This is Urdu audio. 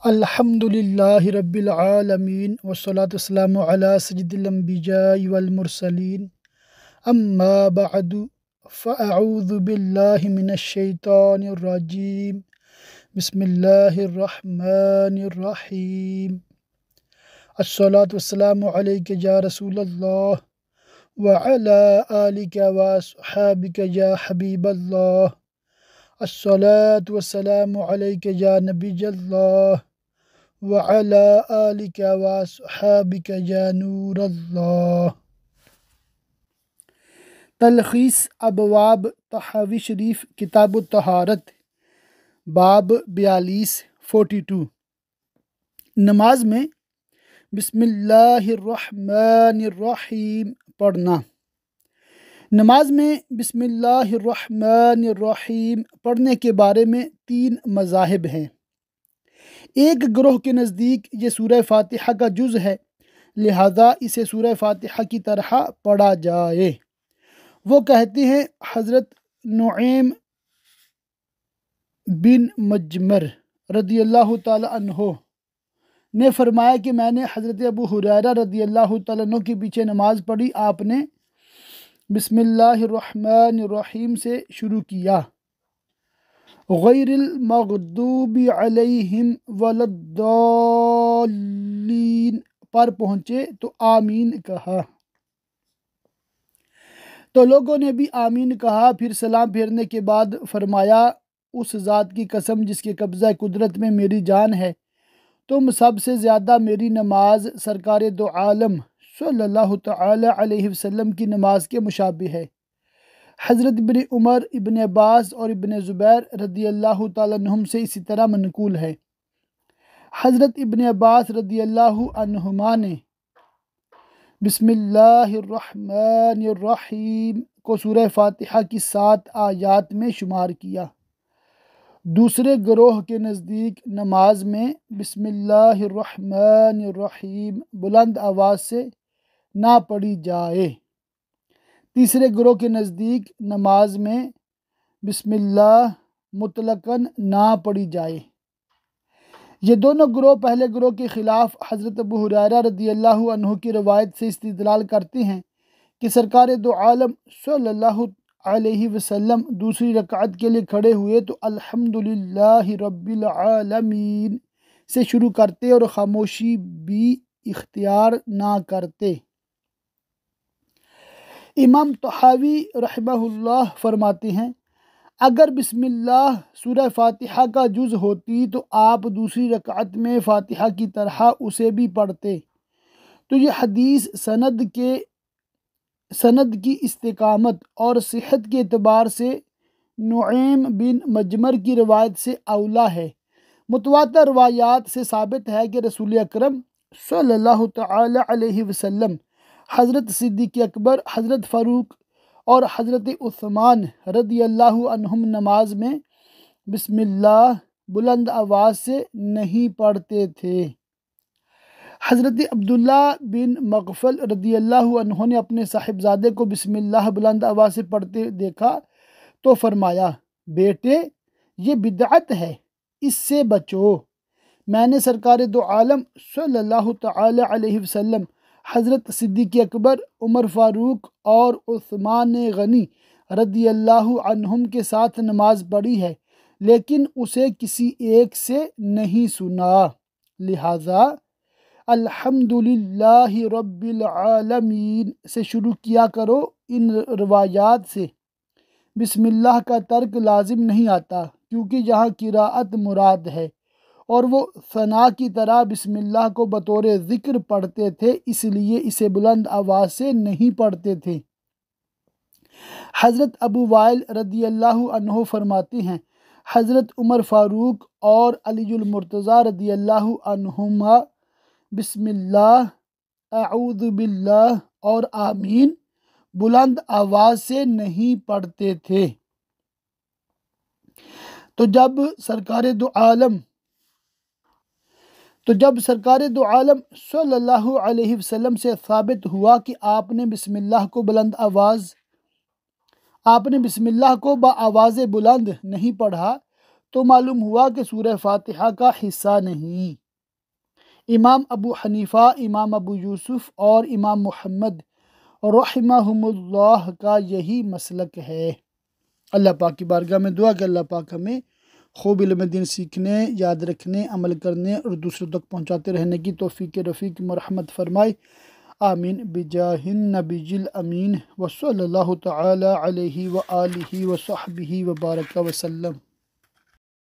الحمد للہ رب العالمین والصلاة والسلام علی سید الانبیاء والمرسلین اما بعد فاعوذ باللہ من الشیطان الرجیم بسم اللہ الرحمن الرحیم الصلاة والسلام علیک یا رسول اللہ وعلی آلک واصحابک یا حبیب اللہ الصلاة والسلام علیک یا نبی اللہ وعلى آلك وصحابك یا نور اللہ۔ تلخیص ابواب طحاوی شریف کتاب الطہارت باب 42 نماز میں بسم اللہ الرحمن الرحیم پڑھنا۔ نماز میں بسم اللہ الرحمن الرحیم پڑھنے کے بارے میں 3 مذاہب ہیں۔ ایک گروہ کے نزدیک یہ سورہ فاتحہ کا جز ہے، لہذا اسے سورہ فاتحہ کی طرح پڑھا جائے۔ وہ کہتے ہیں حضرت نعیم بن مجمر رضی اللہ تعالی عنہ نے فرمایا کہ میں نے حضرت ابو ہریرہ رضی اللہ تعالیٰ عنہ کے پیچھے نماز پڑھی، آپ نے بسم اللہ الرحمن الرحیم سے شروع کیا، غیر المغضوب علیہم ولا الضالین پر پہنچے تو آمین کہا، تو لوگوں نے بھی آمین کہا۔ پھر سلام پھیرنے کے بعد فرمایا، اس ذات کی قسم جس کے قبضہ قدرت میں میری جان ہے، تم سب سے زیادہ میری نماز سرکار دو عالم صلی اللہ تعالی علیہ وسلم کی نماز کے مشابہ ہے۔ حضرت ابن عمر، ابن عباس اور ابن زبیر رضی اللہ تعالیٰ عنہم سے اسی طرح منقول ہے۔ حضرت ابن عباس رضی اللہ عنہما نے بسم اللہ الرحمن الرحیم کو سورہ فاتحہ کی 7 آیات میں شمار کیا۔ دوسرے گروہ کے نزدیک نماز میں بسم اللہ الرحمن الرحیم بلند آواز سے نہ پڑھی جائے۔ تیسرے گروہ کے نزدیک نماز میں بسم اللہ مطلقاً نہ پڑھی جائے۔ یہ دونوں گروہ پہلے گروہ کے خلاف حضرت ابو ہریرہ رضی اللہ عنہ کی روایت سے استدلال کرتے ہیں کہ سرکار دو عالم صلی اللہ علیہ وسلم دوسری رکعت کے لیے کھڑے ہوئے تو الحمدللہ رب العالمین سے شروع کرتے اور خاموشی بھی اختیار نہ کرتے۔ امام طحاوی رحمہ اللہ فرماتے ہیں، اگر بسم اللہ سورہ فاتحہ کا جز ہوتی تو آپ دوسری رکعت میں فاتحہ کی طرح اسے بھی پڑھتے، تو یہ حدیث سند کی استقامت اور صحت کے اعتبار سے نعیم بن مجمر کی روایت سے اولا ہے۔ متواتر روایات سے ثابت ہے کہ رسول اکرم صلی اللہ تعالی علیہ وسلم، حضرت صدیق اکبر، حضرت فاروق اور حضرت عثمان رضی اللہ عنہم نماز میں بسم اللہ بلند آواز سے نہیں پڑھتے تھے۔ حضرت عبداللہ بن مغفل رضی اللہ عنہ نے اپنے صاحبزادے کو بسم اللہ بلند آواز سے پڑھتے دیکھا تو فرمایا، بیٹے یہ بدعت ہے، اس سے بچو۔ میں نے سرکار دو عالم صلی اللہ تعالی علیہ وسلم، حضرت صدیق اکبر، عمر فاروق اور عثمان غنی رضی اللہ عنہم کے ساتھ نماز پڑھی ہے، لیکن اسے کسی ایک سے نہیں سنا، لہذا الحمدللہ رب العالمین سے شروع کیا کرو۔ ان روایات سے بسم اللہ کا ترک لازم نہیں آتا، کیونکہ یہاں قراءت مراد ہے اور وہ ثنا کی طرح بسم اللہ کو بطور ذکر پڑھتے تھے، اس لیے اسے بلند آواز سے نہیں پڑھتے تھے۔ حضرت ابو وائل رضی اللہ عنہ فرماتے ہیں، حضرت عمر فاروق اور علی المرتضیٰ رضی اللہ عنہما بسم اللہ، اعوذ باللہ اور آمین بلند آواز سے نہیں پڑھتے تھے۔ تو جب سرکار دو عالم صلی اللہ علیہ وسلم سے ثابت ہوا کہ آپ نے بسم اللہ کو بآواز بلند نہیں پڑھا، تو معلوم ہوا کہ سورہ فاتحہ کا حصہ نہیں۔ امام ابو حنیفہ، امام ابو یوسف اور امام محمد رحمہم اللہ کا یہی مسلک ہے۔ اللہ پاک کی بارگاہ میں دعا کہ اللہ پاک ہمیں خوب علم دین سیکھنے، یاد رکھنے، عمل کرنے اور دوسروں تک پہنچاتے رہنے کی توفیق رفیق مرحمت فرمائے، آمین بجاہ النبی الامین وصلی اللہ تعالی علیہ وآلہ وصحبہ وبارک وسلم۔